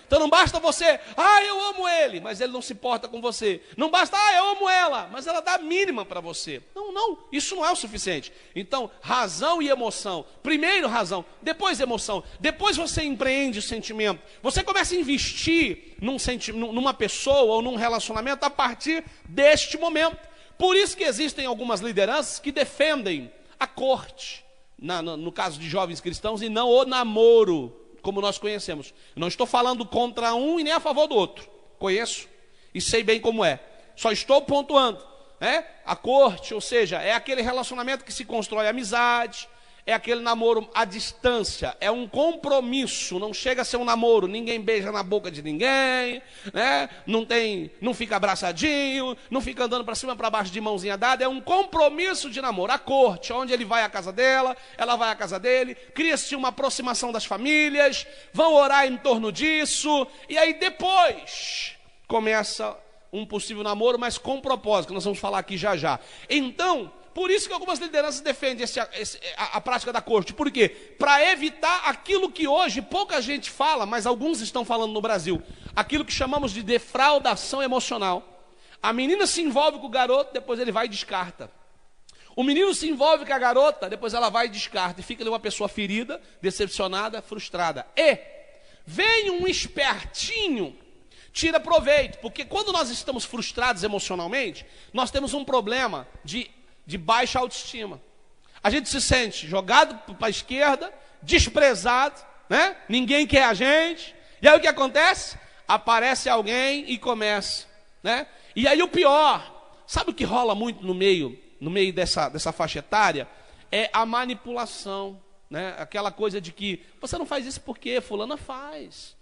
Então não basta você, eu amo ele, mas ele não se importa com você. Não basta, eu amo ela, mas ela dá a mínima para você. Não, isso não é o suficiente. Então, razão e emoção. Primeiro razão, depois emoção. Depois você empreende o sentimento. Você começa a investir numa pessoa ou num relacionamento a partir deste momento. Por isso que existem algumas lideranças que defendem a corte, no caso de jovens cristãos, e não o namoro, como nós conhecemos. Eu não estou falando contra um e nem a favor do outro. Conheço e sei bem como é. Só estou pontuando. A corte, ou seja, é aquele relacionamento que se constrói amizade, é aquele namoro à distância, é um compromisso, não chega a ser um namoro, ninguém beija na boca de ninguém, não fica abraçadinho, não fica andando para cima e para baixo de mãozinha dada, é um compromisso de namoro. A corte, onde ele vai à casa dela, ela vai à casa dele, cria-se uma aproximação das famílias, vão orar em torno disso, e aí depois começa um possível namoro, mas com propósito, que nós vamos falar aqui já já. Então, por isso que algumas lideranças defendem a prática da corte. Por quê? Para evitar aquilo que hoje pouca gente fala, mas alguns estão falando no Brasil. Aquilo que chamamos de defraudação emocional. A menina se envolve com o garoto, depois ele vai e descarta. O menino se envolve com a garota, depois ela vai e descarta. E fica ali uma pessoa ferida, decepcionada, frustrada. E vem um espertinho, tira proveito. Porque quando nós estamos frustrados emocionalmente, nós temos um problema de baixa autoestima. A gente se sente jogado para a esquerda, desprezado, Ninguém quer a gente. E aí o que acontece? Aparece alguém e começa, E aí o pior, sabe o que rola muito no meio dessa faixa etária? É a manipulação, Aquela coisa de que você não faz isso porque fulano faz.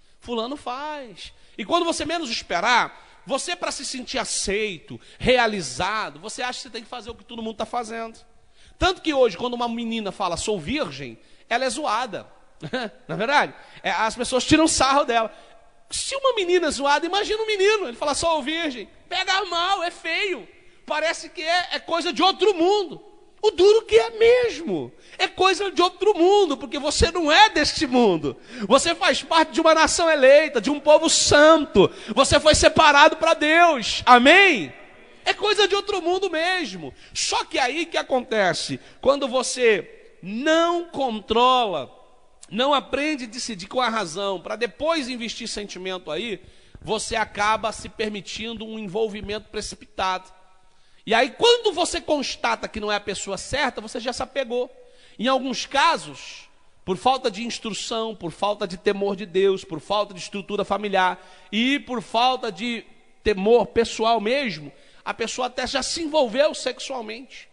E quando você menos esperar, você, para se sentir aceito, realizado, você acha que você tem que fazer o que todo mundo está fazendo. Tanto que hoje, quando uma menina fala, sou virgem, ela é zoada. Não é verdade? As pessoas tiram sarro dela. Se uma menina é zoada, imagina um menino, ele fala, sou virgem. Pega mal, é feio. Parece que é coisa de outro mundo. O duro que é mesmo. É coisa de outro mundo, porque você não é deste mundo. Você faz parte de uma nação eleita, de um povo santo. Você foi separado para Deus. Amém? É coisa de outro mundo mesmo. Só que aí que acontece? Quando você não controla, não aprende a decidir com a razão, para depois investir sentimento aí, você acaba se permitindo um envolvimento precipitado. E aí, quando você constata que não é a pessoa certa, você já se apegou. Em alguns casos, por falta de instrução, por falta de temor de Deus, por falta de estrutura familiar e por falta de temor pessoal mesmo, a pessoa até já se envolveu sexualmente.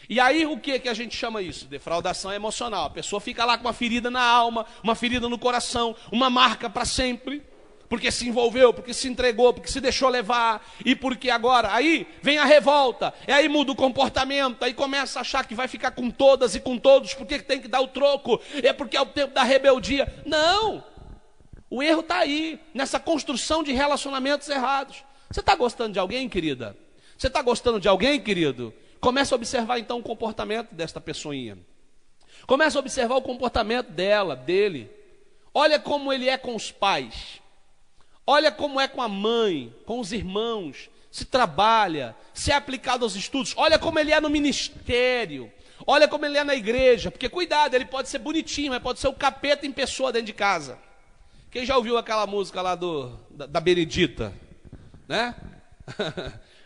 E aí, o que a gente chama isso? Defraudação emocional. A pessoa fica lá com uma ferida na alma, uma ferida no coração, uma marca para sempre. Porque se envolveu, porque se entregou, porque se deixou levar, e porque agora, aí vem a revolta, e aí muda o comportamento, aí começa a achar que vai ficar com todas e com todos, porque tem que dar o troco, é porque é o tempo da rebeldia. Não! O erro está aí, nessa construção de relacionamentos errados. Você está gostando de alguém, querida? Você está gostando de alguém, querido? Começa a observar então o comportamento desta pessoinha. Começa a observar o comportamento dela, dele. Olha como ele é com os pais. Olha como é com a mãe, com os irmãos, se trabalha, se é aplicado aos estudos. Olha como ele é no ministério, olha como ele é na igreja. Porque cuidado, ele pode ser bonitinho, mas pode ser o capeta em pessoa dentro de casa. Quem já ouviu aquela música lá da Benedita?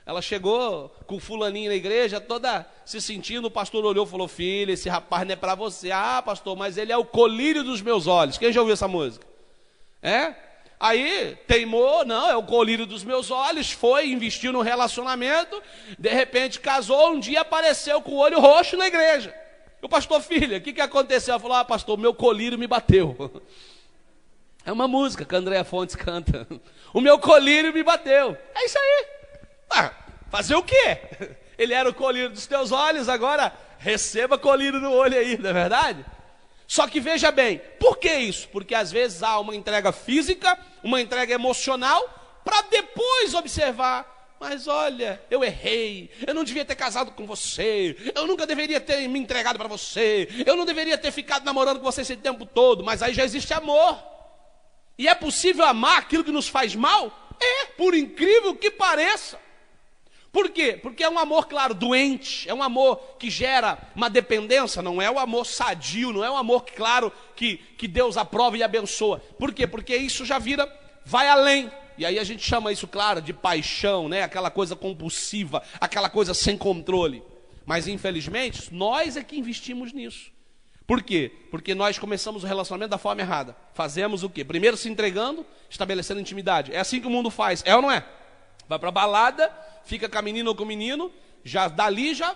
Ela chegou com fulaninho na igreja, toda se sentindo, o pastor olhou e falou, filha, esse rapaz não é para você. Ah, pastor, mas ele é o colírio dos meus olhos. Quem já ouviu essa música? Aí, teimou, não, é o colírio dos meus olhos, foi, investiu no relacionamento, de repente casou, um dia apareceu com o olho roxo na igreja. O pastor, filha, o que aconteceu? Ela falou, pastor, meu colírio me bateu. É uma música que a Andréa Fontes canta. O meu colírio me bateu. É isso aí. Fazer o quê? Ele era o colírio dos teus olhos, agora receba colírio no olho aí, não é verdade? Só que veja bem, por que isso? Porque às vezes há uma entrega física, uma entrega emocional, para depois observar, mas olha, eu errei, eu não devia ter casado com você, eu nunca deveria ter me entregado para você, eu não deveria ter ficado namorando com você esse tempo todo, mas aí já existe amor. E é possível amar aquilo que nos faz mal? É, por incrível que pareça. Por quê? Porque é um amor, claro, doente, é um amor que gera uma dependência, não é o amor sadio, não é um amor, claro, que Deus aprova e abençoa. Por quê? Porque isso já vai além. E aí a gente chama isso, claro, de paixão, né? Aquela coisa compulsiva, aquela coisa sem controle. Mas, infelizmente, nós é que investimos nisso. Por quê? Porque nós começamos o relacionamento da forma errada. Fazemos o quê? Primeiro se entregando, estabelecendo intimidade. É assim que o mundo faz, é ou não é? Vai para a balada, fica com a menina ou com o menino, já dali já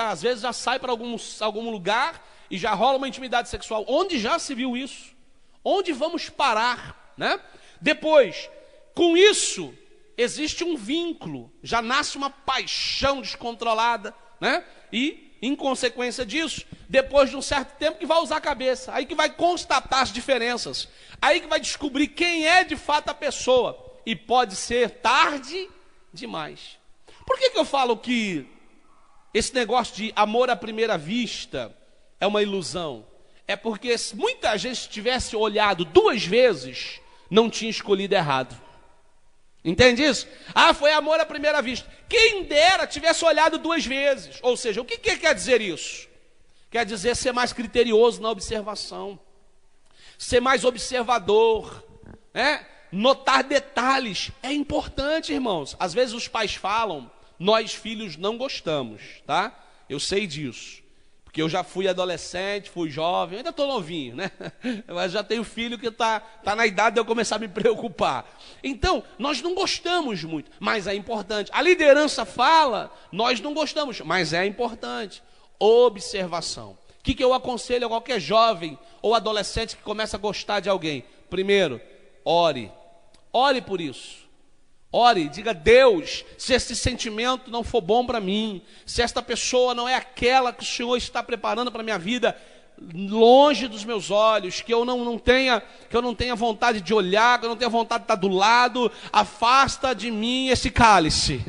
às vezes já sai para algum lugar e já rola uma intimidade sexual. Onde já se viu isso? Onde vamos parar, né? Depois, com isso, existe um vínculo, já nasce uma paixão descontrolada, né? E, em consequência disso, depois de um certo tempo que vai usar a cabeça, aí que vai constatar as diferenças, aí que vai descobrir quem é de fato a pessoa, e pode ser tarde demais. Por que eu falo que esse negócio de amor à primeira vista é uma ilusão? É porque se muita gente tivesse olhado 2 vezes, não tinha escolhido errado. Entende isso? Ah, foi amor à primeira vista. Quem dera tivesse olhado 2 vezes. Ou seja, o que quer dizer isso? Quer dizer ser mais criterioso na observação, ser mais observador, né? Notar detalhes. É importante, irmãos. Às vezes os pais falam, nós filhos não gostamos, tá? Eu sei disso. Porque eu já fui adolescente, fui jovem, ainda estou novinho, né? Mas já tenho filho que está na idade de eu começar a me preocupar. Então, nós não gostamos muito, mas é importante. A liderança fala, nós não gostamos, mas é importante. Observação. O que eu aconselho a qualquer jovem ou adolescente que começa a gostar de alguém? Primeiro, ore. Ore por isso. Ore, diga: Deus, se esse sentimento não for bom para mim, se esta pessoa não é aquela que o Senhor está preparando para a minha vida, longe dos meus olhos, que eu não tenha vontade de olhar, que eu não tenha vontade de estar do lado, afasta de mim esse cálice.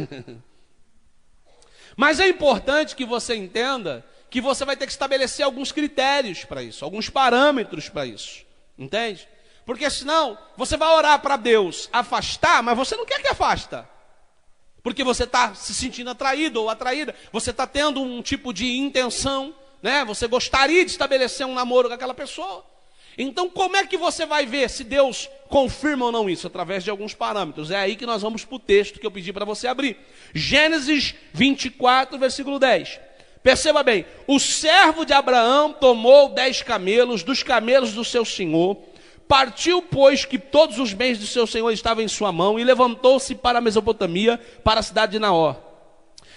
Mas é importante que você entenda que você vai ter que estabelecer alguns critérios para isso, alguns parâmetros para isso, entende? Porque senão, você vai orar para Deus afastar, mas você não quer que afasta. Porque você está se sentindo atraído ou atraída. Você está tendo um tipo de intenção, né? Você gostaria de estabelecer um namoro com aquela pessoa. Então, como é que você vai ver se Deus confirma ou não isso? Através de alguns parâmetros. É aí que nós vamos para o texto que eu pedi para você abrir. Gênesis 24, versículo 10. Perceba bem. O servo de Abraão tomou 10 camelos, dos camelos do seu senhor. Partiu, pois, que todos os bens do seu senhor estavam em sua mão, e levantou-se para a Mesopotâmia, para a cidade de Naor.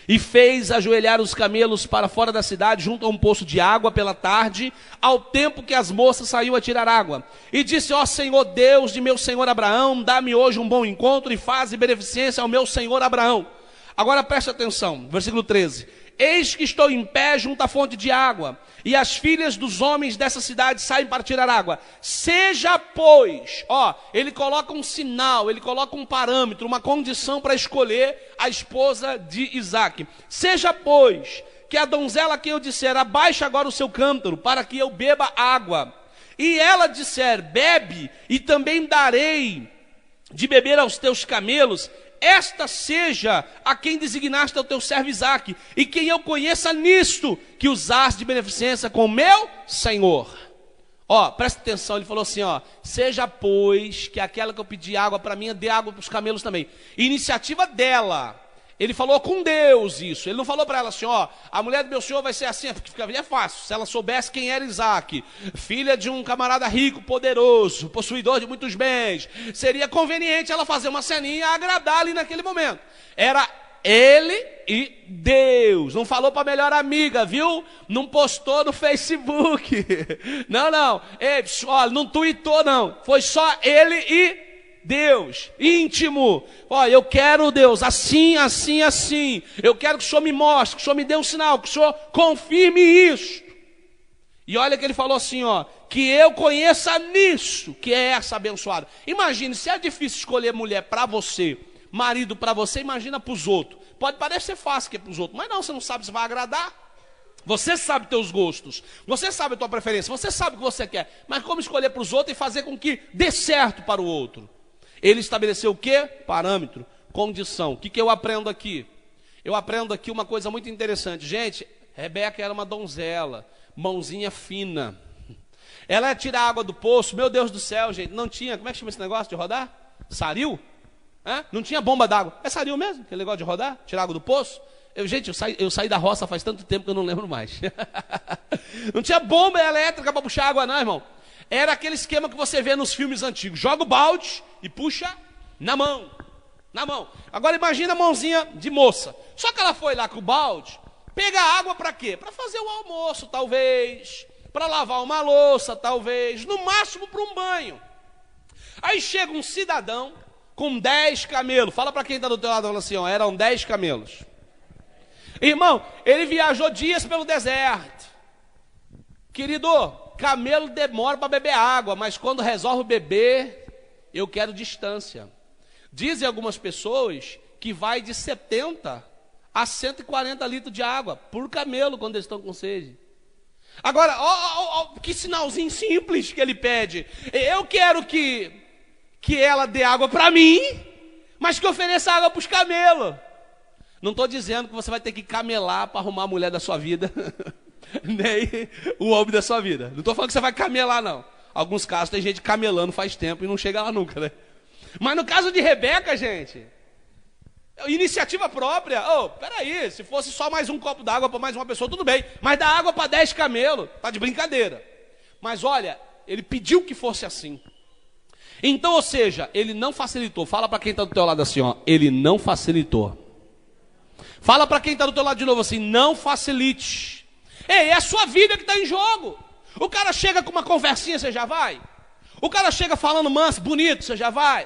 E fez ajoelhar os camelos para fora da cidade, junto a um poço de água pela tarde, ao tempo que as moças saíam a tirar água. E disse: ó Senhor Deus de meu senhor Abraão, dá-me hoje um bom encontro e faze beneficência ao meu senhor Abraão. Agora preste atenção, versículo 13. Eis que estou em pé junto à fonte de água, e as filhas dos homens dessa cidade saem para tirar água. Seja, pois, ele coloca um sinal, ele coloca um parâmetro, uma condição para escolher a esposa de Isaque. Seja, pois, que a donzela que eu disser, abaixe agora o seu cântaro, para que eu beba água. E ela disser, bebe, e também darei de beber aos teus camelos. Esta seja a quem designaste ao teu servo Isaque, e quem eu conheça nisto, que usaste de beneficência com o meu Senhor. Presta atenção, ele falou assim, seja pois que aquela que eu pedi água para mim, dê água para os camelos também. Iniciativa dela. Ele falou com Deus isso. Ele não falou para ela assim, a mulher do meu senhor vai ser assim, porque ficaria fácil. Se ela soubesse quem era Isaque, filha de um camarada rico, poderoso, possuidor de muitos bens, seria conveniente ela fazer uma ceninha e agradar ali naquele momento. Era ele e Deus. Não falou para a melhor amiga, viu? Não postou no Facebook. Não. Ei, não tweetou, não. Foi só ele e Deus, íntimo. Eu quero, Deus, assim. Eu quero que o Senhor me mostre, que o Senhor me dê um sinal, que o Senhor confirme isso. E olha que ele falou assim, que eu conheça nisso, que é essa abençoada. Imagine, se é difícil escolher mulher para você, marido para você, imagina para os outros. Pode parecer fácil que é para os outros, mas não, você não sabe se vai agradar. Você sabe teus gostos, você sabe a tua preferência, você sabe o que você quer, mas como escolher para os outros e fazer com que dê certo para o outro? Ele estabeleceu o quê? Parâmetro, condição. O que eu aprendo aqui? Eu aprendo aqui uma coisa muito interessante. Gente, Rebeca era uma donzela, mãozinha fina. Ela ia tirar água do poço, meu Deus do céu, gente, não tinha, como é que chama esse negócio de rodar? Saril? Não tinha bomba d'água. É saril mesmo, aquele negócio de rodar, tirar água do poço? Eu saí da roça faz tanto tempo que eu não lembro mais. Não tinha bomba elétrica para puxar água não, irmão. Era aquele esquema que você vê nos filmes antigos. Joga o balde e puxa na mão. Na mão. Agora imagina a mãozinha de moça. Só que ela foi lá com o balde, pegar água para quê? Para fazer o almoço, talvez. Para lavar uma louça, talvez. No máximo para um banho. Aí chega um cidadão com 10 camelos. Fala para quem está do teu lado, fala assim, ó, eram 10 camelos. Irmão, ele viajou dias pelo deserto. Querido, camelo demora para beber água, mas quando resolve beber, eu quero distância. Dizem algumas pessoas que vai de 70 a 140 litros de água por camelo quando eles estão com sede. Agora, que sinalzinho simples que ele pede. Eu quero que ela dê água para mim, mas que ofereça água para os camelos. Não estou dizendo que você vai ter que camelar para arrumar a mulher da sua vida, nem o homem da sua vida. Não estou falando que você vai camelar, não. Alguns casos tem gente camelando faz tempo e não chega lá nunca, né? Mas no caso de Rebeca, gente, iniciativa própria. Peraí, se fosse só mais um copo d'água para mais uma pessoa, tudo bem. Mas dá água para 10 camelos, tá de brincadeira. Mas olha, ele pediu que fosse assim. Então, ou seja, ele não facilitou. Fala para quem está do teu lado assim, ó, ele não facilitou. Fala para quem está do teu lado de novo assim, não facilite. Ei, é a sua vida que está em jogo. O cara chega com uma conversinha, você já vai? O cara chega falando manso, bonito, você já vai?